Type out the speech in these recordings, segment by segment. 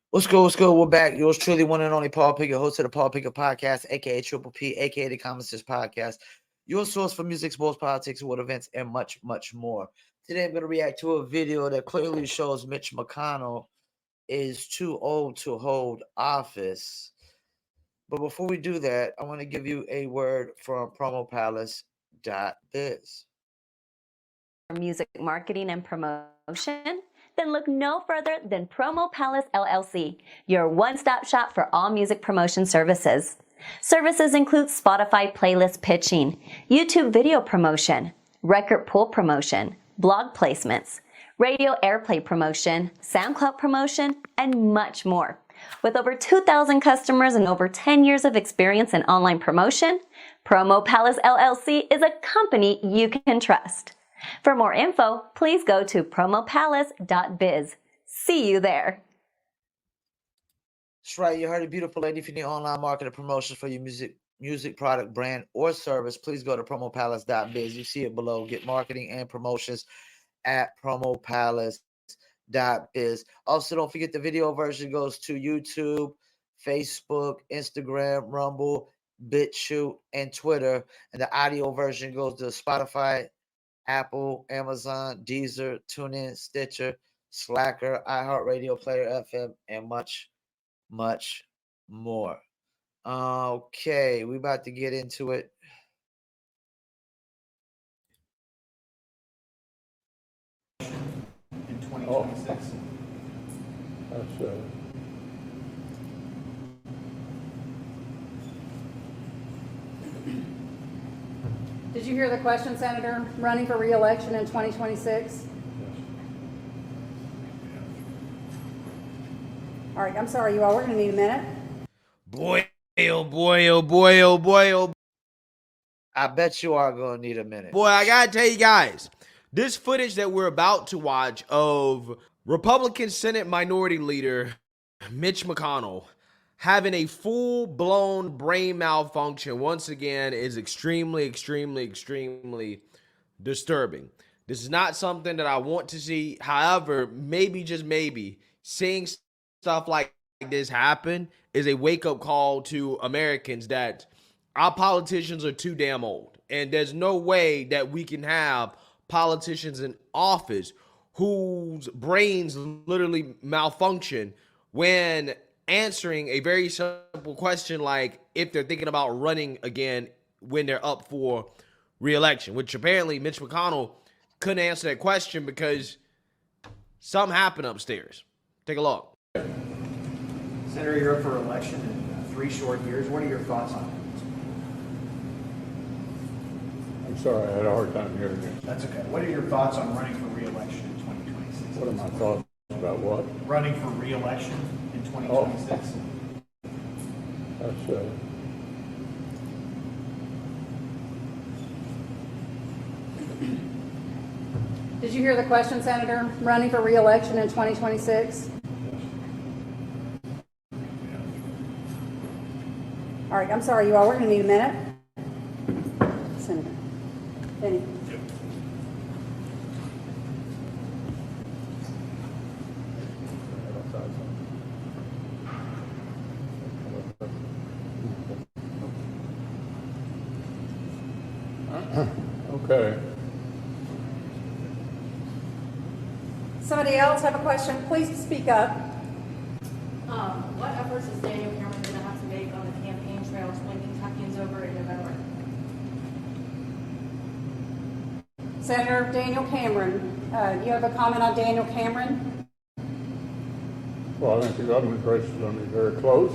What's good? What's good? We're back. Yours truly, one and only Paul Pickett, host of the Paul Pickett Podcast, aka Triple P, aka the Common Sense Podcast. Your source for music, sports, politics, world events, and much, much more. Today, I'm going to react to a video that clearly shows Mitch McConnell is too old to hold office. But before we do that, I want to give you a word from promopalace.biz. Music marketing and promotion? Then look no further than Promo Palace LLC, your one-stop shop for all music promotion services. Services include Spotify playlist pitching, YouTube video promotion, record pool promotion, blog placements, radio airplay promotion, SoundCloud promotion, and much more. With over 2,000 customers and over 10 years of experience in online promotion, Promo Palace LLC is a company you can trust. For more info, please go to promopalace.biz. See you there. That's right. You heard it, beautiful lady. If you need online marketing promotions for your music product, brand, or service, please go to promopalace.biz. You see it below. Get marketing and promotions at promopalace.biz. Also, don't forget the video version goes to YouTube, Facebook, Instagram, Rumble, BitChute, and Twitter. And the audio version goes to Spotify, Apple, Amazon, Deezer, TuneIn, Stitcher, Slacker, iHeartRadio, Player FM, and much, much more. Okay, we about to get into it. In 2026. That's Did you hear the question, Senator? Running for re-election in 2026? All right, I'm sorry, you all. We're going to need a minute. Boy, oh boy, oh boy, oh boy, oh. I bet you are going to need a minute. Boy, I got to tell you guys, this footage that we're about to watch of Republican Senate Minority Leader Mitch McConnell having a full-blown brain malfunction once again is extremely, extremely, extremely disturbing. This is not something that I want to see. However, maybe, just maybe, seeing stuff like this happen is a wake-up call to Americans that our politicians are too damn old. And there's no way that we can have politicians in office whose brains literally malfunction when answering a very simple question like if they're thinking about running again when they're up for re-election, which apparently Mitch McConnell couldn't answer that question because something happened upstairs. Take a look. Senator, you're up for election in 3 short years. What are your thoughts on it? I'm sorry, I had a hard time hearing you. That's okay. What are your thoughts on running for re-election in 2026? What are my thoughts about what? Running for re-election in 2026. That's Did you hear the question, Senator? Running for re-election in 2026? All right, I'm sorry, you all. We're going to need a minute. Senator. Benny. okay. Somebody else have a question? Please speak up. What efforts is Daniel Cameron going to have to make on the campaign trail when Kentucky's over in November? Senator Daniel Cameron, you have a comment on Daniel Cameron? Well, I think the government race is going to be very close.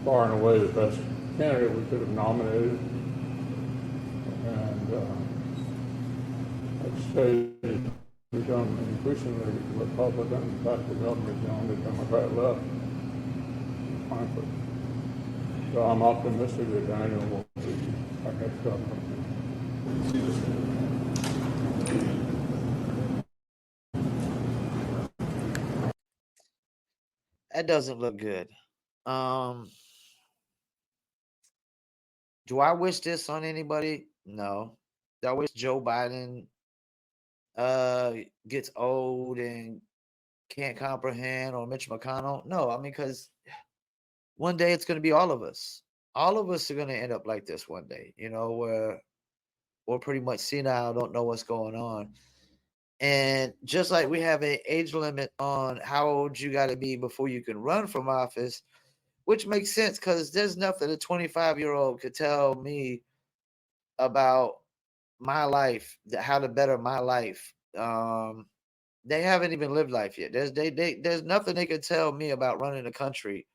Far and away the best candidate we could have nominated. And I'd say it's become increasingly Republican. In fact, the government is the only Democrat left, frankly. So I'm optimistic that Daniel will be our next governor. That doesn't look good. Do I wish this on anybody? No. Do I wish Joe Biden gets old and can't comprehend, or Mitch McConnell. No, I mean, because one day it's going to be all of us. All of us are going to end up like this one day, where we're pretty much senile, don't know what's going on. And just like we have an age limit on how old you got to be before you can run from office, which makes sense because there's nothing a 25-year-old could tell me about my life, how to better my life. They haven't even lived life yet. There's nothing they could tell me about running a country.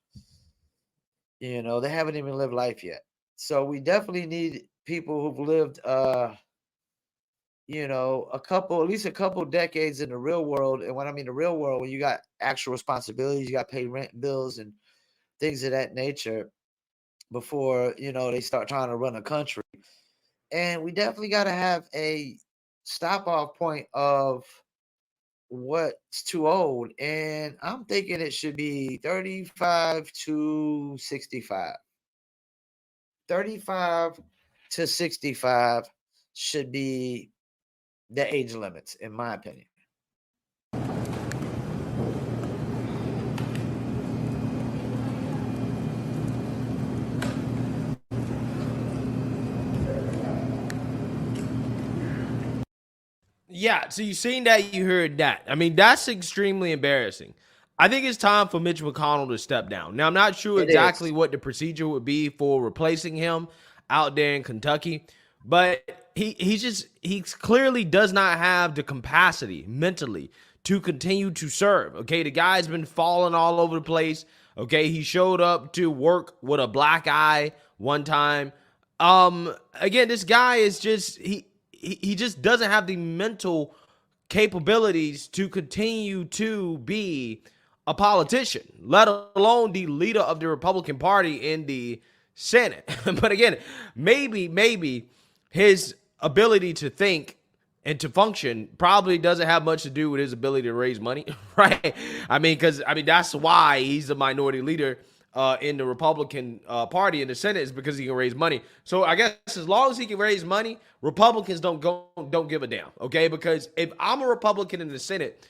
They haven't even lived life yet. So we definitely need people who've lived at least a couple decades in the real world. And when I mean the real world, when you got actual responsibilities, you got to pay rent, bills, and things of that nature before, they start trying to run a country. And we definitely got to have a stop off point of what's too old. And I'm thinking it should be 35 to 65. 35 to 65 should be the age limits, in my opinion. Yeah, so you seen that, you heard that. I mean, that's extremely embarrassing. I think it's time for Mitch McConnell to step down. Now, I'm not sure It exactly is. what the procedure would be for replacing him out there in Kentucky, but he clearly does not have the capacity mentally to continue to serve. Okay, the guy's been falling all over the place. Okay, he showed up to work with a black eye one time. Again, this guy is just he just doesn't have the mental capabilities to continue to be a politician, let alone the leader of the Republican Party in the Senate. But again, maybe his ability to think and to function probably doesn't have much to do with his ability to raise money, right? Because that's why he's the minority leader in the Republican Party in the Senate, is because he can raise money. So I guess as long as he can raise money, Republicans don't give a damn, okay? Because if I'm a Republican in the Senate,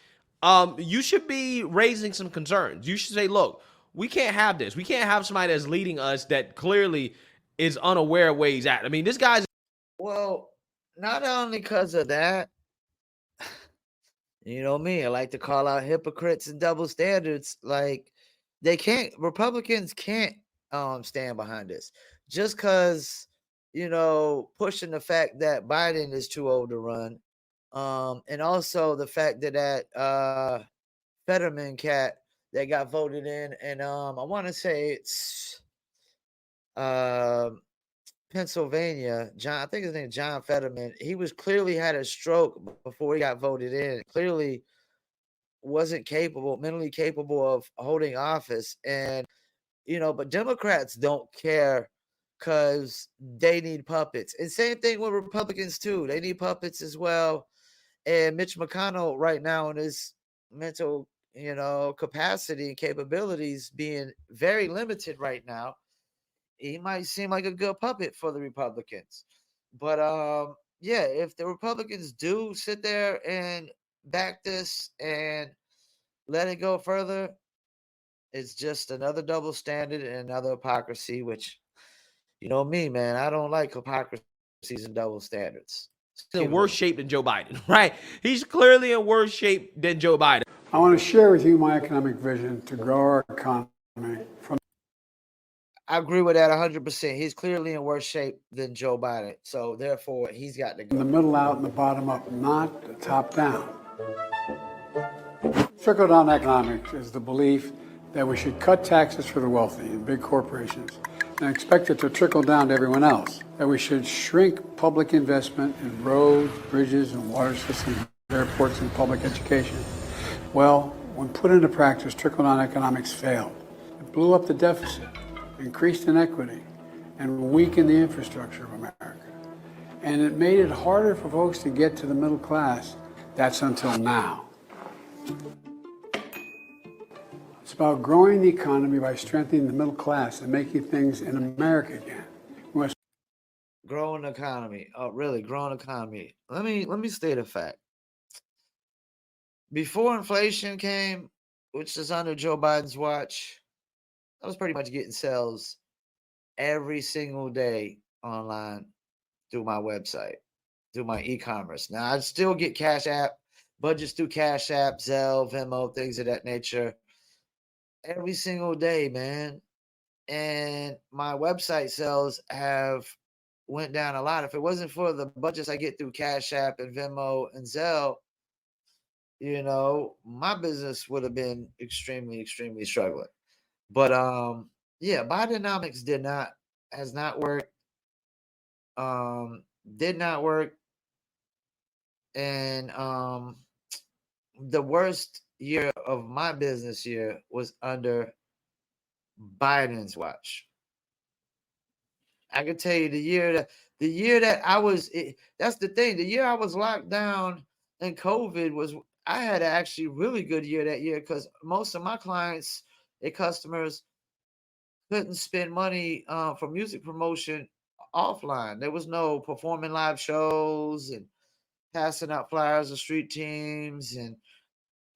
you should be raising some concerns. You should say, look, we can't have this. We can't have somebody that's leading us that clearly is unaware of where he's at. I mean, this guy's. Well, not only because of that, you know me, I like to call out hypocrites and double standards. Like, Republicans can't stand behind this. Just because, pushing the fact that Biden is too old to run. And also the fact that Fetterman cat that got voted in, and I want to say it's um Pennsylvania, John, I think his name is John Fetterman. He was clearly had a stroke before he got voted in. Clearly wasn't mentally capable of holding office. And, but Democrats don't care because they need puppets. And same thing with Republicans too. They need puppets as well. And Mitch McConnell right now in his mental, capacity and capabilities being very limited right now, he might seem like a good puppet for the Republicans. But yeah, if the Republicans do sit there and back this and let it go further, it's just another double standard and another hypocrisy, which, me, man, I don't like hypocrisies and double standards. In worse shape than Joe Biden, right? He's clearly in worse shape than Joe Biden. I want to share with you my economic vision to grow our economy from. I agree with that 100%. He's clearly in worse shape than Joe Biden. So therefore, he's got to go. The middle out and the bottom up, not the top down. Trickle-down economics is the belief that we should cut taxes for the wealthy and big corporations and expect it to trickle down to everyone else. That we should shrink public investment in roads, bridges, and water systems, airports, and public education. Well, when put into practice, trickle-down economics failed. It blew up the deficit, increased inequity, and weakened the infrastructure of America. And it made it harder for folks to get to the middle class. That's until now. It's about growing the economy by strengthening the middle class and making things in America again. We must growing the economy. Oh, really? Growing economy. Let me state a fact. before inflation came, which is under Joe Biden's watch, I was pretty much getting sales every single day online through my website, through my e-commerce. Now I still get Cash App budgets through Cash App, Zelle, Venmo, things of that nature every single day, man. And my website sales have went down a lot. If it wasn't for the budgets I get through Cash App and Venmo and Zelle, my business would have been extremely, extremely struggling. But yeah, Bidenomics has not worked. Did not work. And the worst year of my business year was under Biden's watch. I can tell you the year that I was, that's the thing. The year I was locked down and COVID I had an actually really good year that year because most of my clients and customers couldn't spend money for music promotion offline. There was no performing live shows and passing out flyers of street teams, and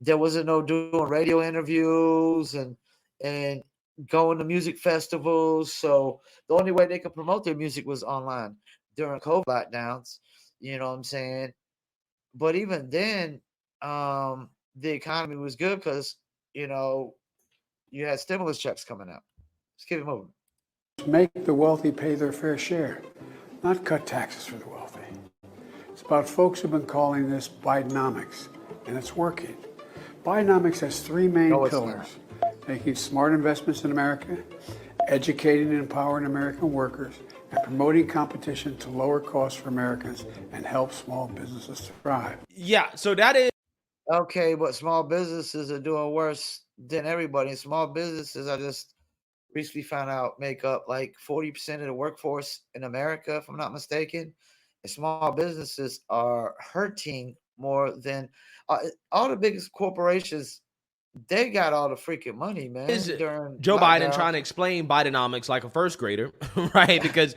there wasn't no doing radio interviews and going to music festivals. So the only way they could promote their music was online during COVID lockdowns. You know what I'm saying? But even then, the economy was good because you had stimulus checks coming out. Let's keep it moving. Make the wealthy pay their fair share, not cut taxes for the wealthy. It's about folks who've been calling this Bidenomics, and it's working. Bidenomics has three main pillars: making smart investments in America, educating and empowering American workers, and promoting competition to lower costs for Americans and help small businesses thrive. Yeah, so that is okay, but small businesses are doing worse than everybody. Small businesses, I just recently found out, make up like 40% of the workforce in America, if I'm not mistaken. And small businesses are hurting more than all the biggest corporations. They got all the freaking money, man. During Joe lockdown. Biden trying to explain Bidenomics like a first grader, right? Because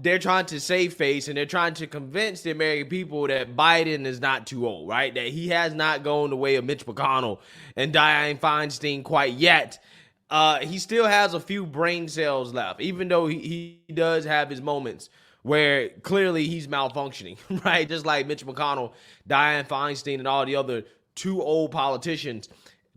they're trying to save face and they're trying to convince the American people that Biden is not too old, right? That he has not gone the way of Mitch McConnell and Dianne Feinstein quite yet. He still has a few brain cells left, even though he does have his moments where clearly he's malfunctioning, right? Just like Mitch McConnell, Dianne Feinstein, and all the other too old politicians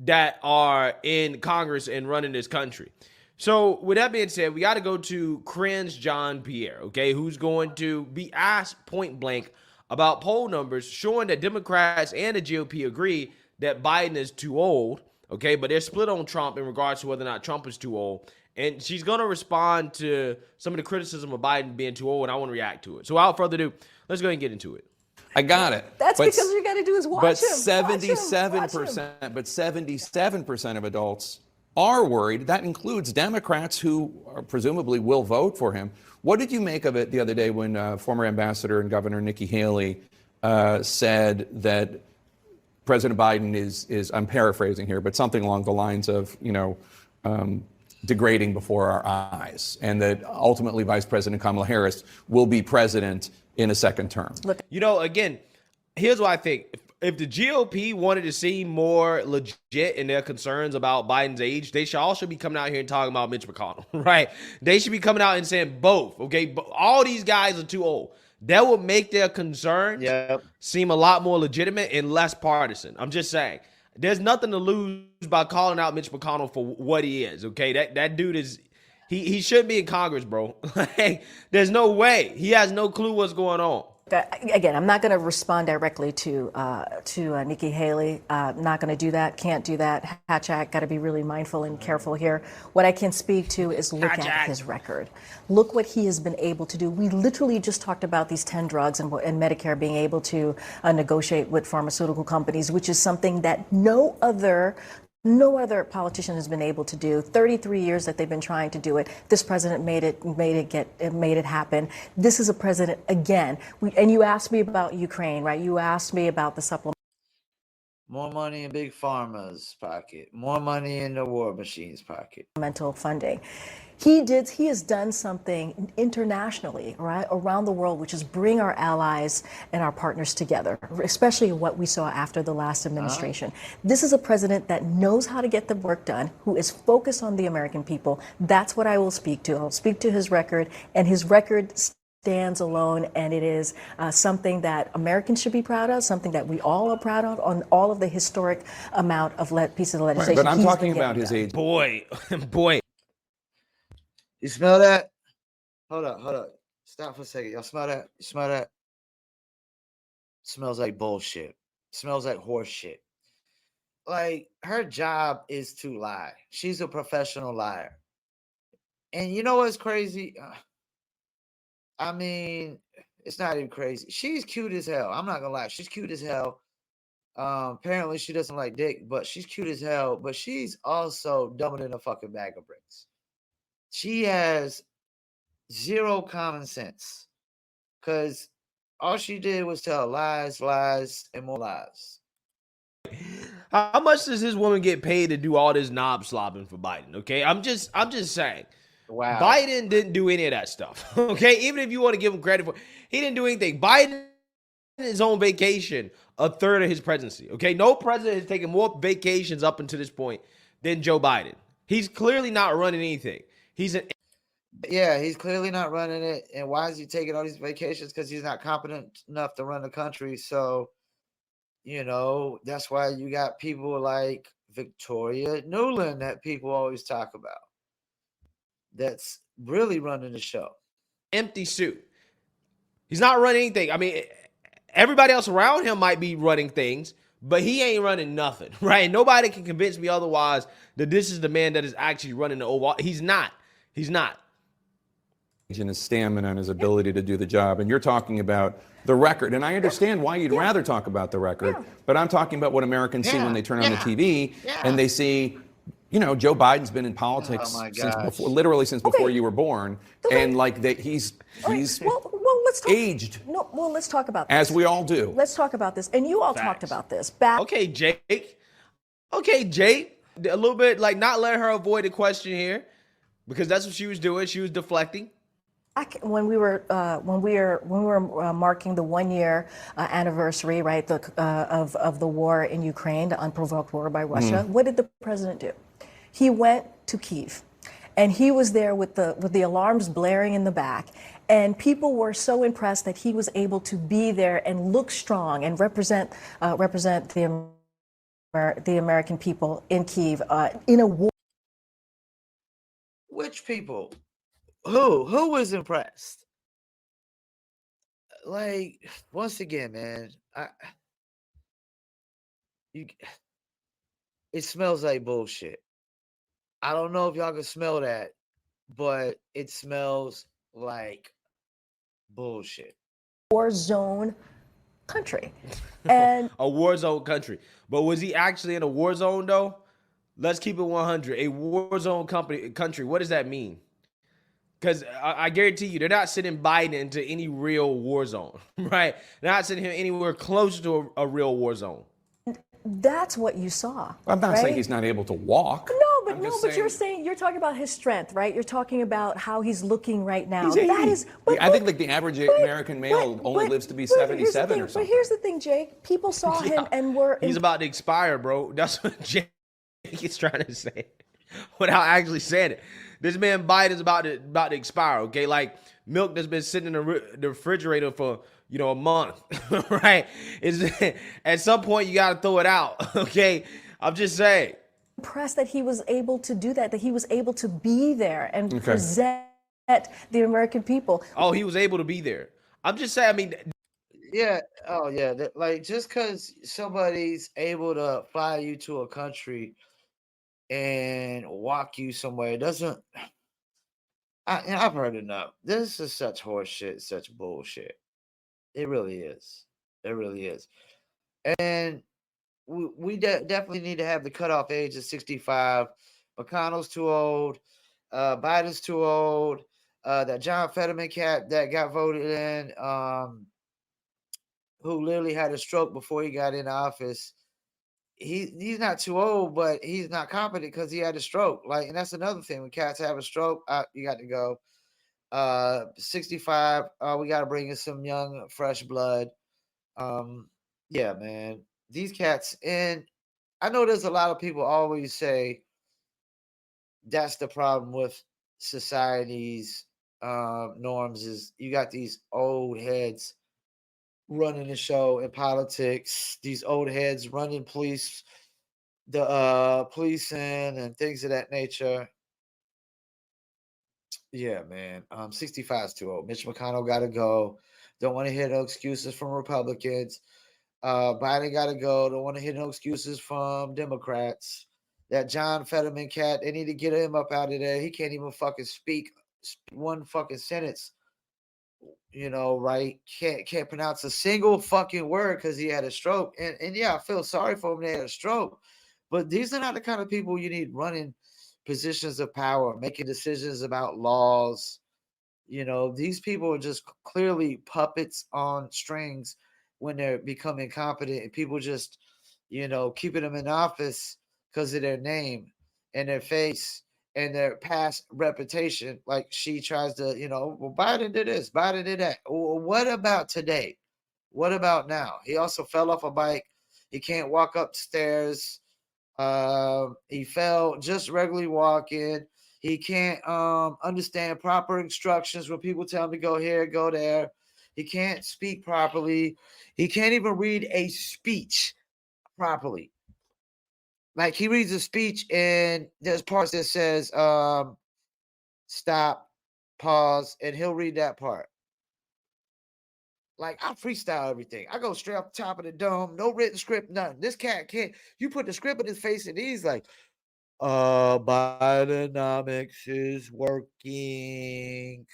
that are in Congress and running this country. So with that being said, we got to go to Cringe John Pierre, okay, who's going to be asked point blank about poll numbers showing that Democrats and the GOP agree that Biden is too old, okay, but they're split on Trump in regards to whether or not Trump is too old. And she's going to respond to some of the criticism of Biden being too old, and I want to react to it. So without further ado, let's go ahead and get into it. I got it. That's because all you got to do is watch but him. 77%, but 77% of adults are worried. That includes Democrats who presumably will vote for him. What did you make of it the other day when former Ambassador and Governor Nikki Haley said that President Biden is, I'm paraphrasing here, but something along the lines of, degrading before our eyes, and that ultimately Vice President Kamala Harris will be president in a second term? Look, again, here's what I think. If the GOP wanted to seem more legit in their concerns about Biden's age, they should also be coming out here and talking about Mitch McConnell, right? They should be coming out and saying both, okay? But all these guys are too old. That would make their concerns seem a lot more legitimate and less partisan. I'm just saying. There's nothing to lose by calling out Mitch McConnell for what he is, okay? That dude is, he shouldn't be in Congress, bro. There's no way. He has no clue what's going on. Again, I'm not going to respond directly to Nikki Haley. Not going to do that. Can't do that. Hatch Act. Got to be really mindful and careful here. What I can speak to is look at his record. Look what he has been able to do. We literally just talked about these 10 drugs and Medicare being able to negotiate with pharmaceutical companies, which is something that no other politician has been able to do. 33 years that they've been trying to do it. This president made it happen. This is a president, again. And you asked me about Ukraine, right? You asked me about the supplement. More money in Big Pharma's pocket. More money in the war machine's pocket. Mental funding. He has done something internationally, right, around the world, which is bring our allies and our partners together, especially what we saw after the last administration. This is a president that knows how to get the work done, who is focused on the American people. That's what I will speak to. I'll speak to his record, and his record stands alone, and it is something that Americans should be proud of, something that we all are proud of, on all of the historic amount of pieces of legislation. Right, but I'm talking about his age. Boy. You smell that? Hold up. Stop for a second. Y'all smell that? You smell that? Smells like bullshit. Smells like horse shit. Like, her job is to lie. She's a professional liar. And you know what's crazy? I mean, it's not even crazy. She's cute as hell. I'm not gonna lie. She's cute as hell. Apparently she doesn't like dick, but she's cute as hell. But she's also dumber than a fucking bag of bricks. She has zero common sense, because all she did was tell lies, and more lies. How much does this woman get paid to do all this knob slobbing for Biden? Okay, I'm just saying. Wow. Biden didn't do any of that stuff. Okay, even if you want to give him credit for, he didn't do anything. Biden is on vacation a third of his presidency. Okay, no president has taken more vacations up until this point than Joe Biden. He's clearly not running anything. He's clearly not running it. And why is he taking all these vacations? Because he's not competent enough to run the country. So, that's why you got people like Victoria Nuland that people always talk about. That's really running the show. Empty suit. He's not running anything. I mean, everybody else around him might be running things, but he ain't running nothing, right? Nobody can convince me otherwise that this is the man that is actually running the Oval. He's not. And his stamina and his ability to do the job. And you're talking about the record. And I understand why you'd rather talk about the record, but I'm talking about what Americans see when they turn on the TV and they see, Joe Biden's been in politics since before you were born. And like that he's let's talk, aged. Let's talk about this. As we all do. Let's talk about this. And you all talked about this. Okay, Jake. A little bit like not let her avoid the question here, because that's what she was doing. She was deflecting. When we were marking the 1 year anniversary, right, of the war in Ukraine, the unprovoked war by Russia, what did the president do? He went to Kyiv, and he was there with the alarms blaring in the back, and people were so impressed that he was able to be there and look strong and represent the American people in Kyiv in a war. Which people? Who was impressed? Like, once again, man, it smells like bullshit. I don't know if y'all can smell that, but it smells like bullshit. War zone country. And a war zone country. But was he actually in a war zone though? Let's keep it 100. A war zone country. What does that mean? Because I guarantee you, they're not sending Biden into any real war zone, right? They're not sending him anywhere close to a real war zone. That's what you saw. I'm not saying he's not able to walk. But you're talking about his strength, right? You're talking about how he's looking right now. I think like the average American male only lives to be 77 or something. But here's the thing, Jake. People saw him and were. He's about to expire, bro. That's what Jake is trying to say without actually saying it. This man Biden's about to expire, okay? Like milk that's been sitting in the refrigerator for, a month, right? At some point you got to throw it out, okay? I'm just saying. Impressed that he was able to do that he was able to be there and present the American people. Oh, he was able to be there. I'm just saying, I mean. Yeah. Oh, yeah. Like, just because somebody's able to fly you to a country and walk you somewhere doesn't. I've heard enough. This is such horseshit, such bullshit. It really is. It really is. And we definitely need to have the cutoff age of 65. McConnell's too old. Biden's too old. That John Fetterman cat that got voted in, who literally had a stroke before he got in office. he's not too old, but he's not competent because he had a stroke. Like, and that's another thing. When cats have a stroke, you got to go. 65. We got to bring in some young, fresh blood. Yeah, man. These cats, and I know there's a lot of people always say that's the problem with society's norms is you got these old heads running the show in politics, these old heads running policing and things of that nature. Yeah, man. 65 is too old. Mitch McConnell gotta go. Don't want to hear no excuses from Republicans. Biden gotta go. Don't want to hear no excuses from Democrats. That John Fetterman cat, they need to get him up out of there. He can't even fucking speak one fucking sentence. Right? Can't pronounce a single fucking word because he had a stroke. And yeah, I feel sorry for him. They had a stroke, but these are not the kind of people you need running positions of power, making decisions about laws. These people are just clearly puppets on strings when they're becoming competent, and people just, keeping them in office because of their name and their face and their past reputation. Like she tries to, well, Biden did this, Biden did that. Well, what about today? What about now? He also fell off a bike. He can't walk upstairs. He fell just regularly walking. He can't understand proper instructions when people tell him to go here, go there. He can't speak properly. He can't even read a speech properly. Like he reads a speech and there's parts that says stop, pause, and he'll read that part. Like I freestyle everything. I go straight off the top of the dome, no written script, nothing. This cat can't. You put the script in his face and he's like, Bidenomics is working.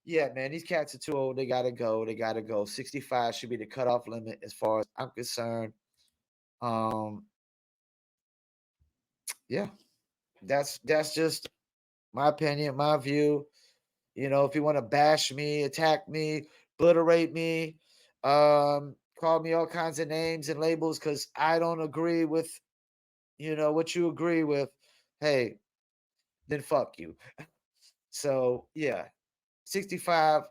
Yeah, man, these cats are too old. They gotta go. They gotta go. 65 should be the cutoff limit as far as I'm concerned. Yeah, that's just my opinion, my view. If you want to bash me, attack me, obliterate me, call me all kinds of names and labels because I don't agree with, what you agree with, hey, then fuck you. So yeah, 65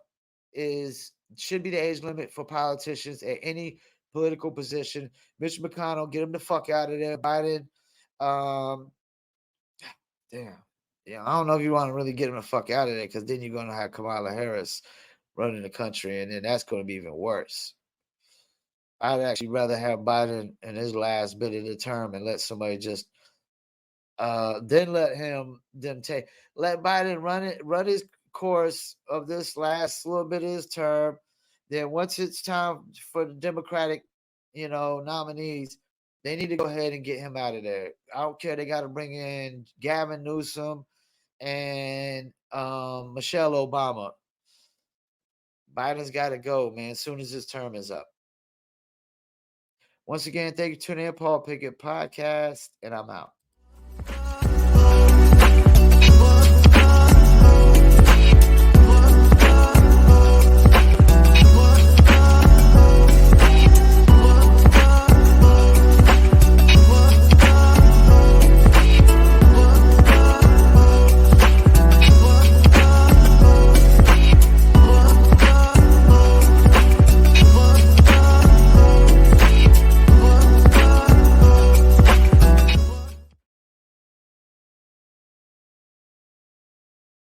should be the age limit for politicians at any political position. Mitch McConnell, get him the fuck out of there. Biden, um, damn. Yeah, I don't know if you want to really get him the fuck out of there because then you're going to have Kamala Harris running the country, and then that's going to be even worse. I'd actually rather have Biden in his last bit of the term and let somebody just then let Biden run his course of this last little bit of his term. Then once it's time for the Democratic, nominees, they need to go ahead and get him out of there. I don't care. They got to bring in Gavin Newsom and Michelle Obama. Biden's got to go, man, as soon as his term is up. Once again, thank you for tuning in, Paul Pickett Podcast, and I'm out.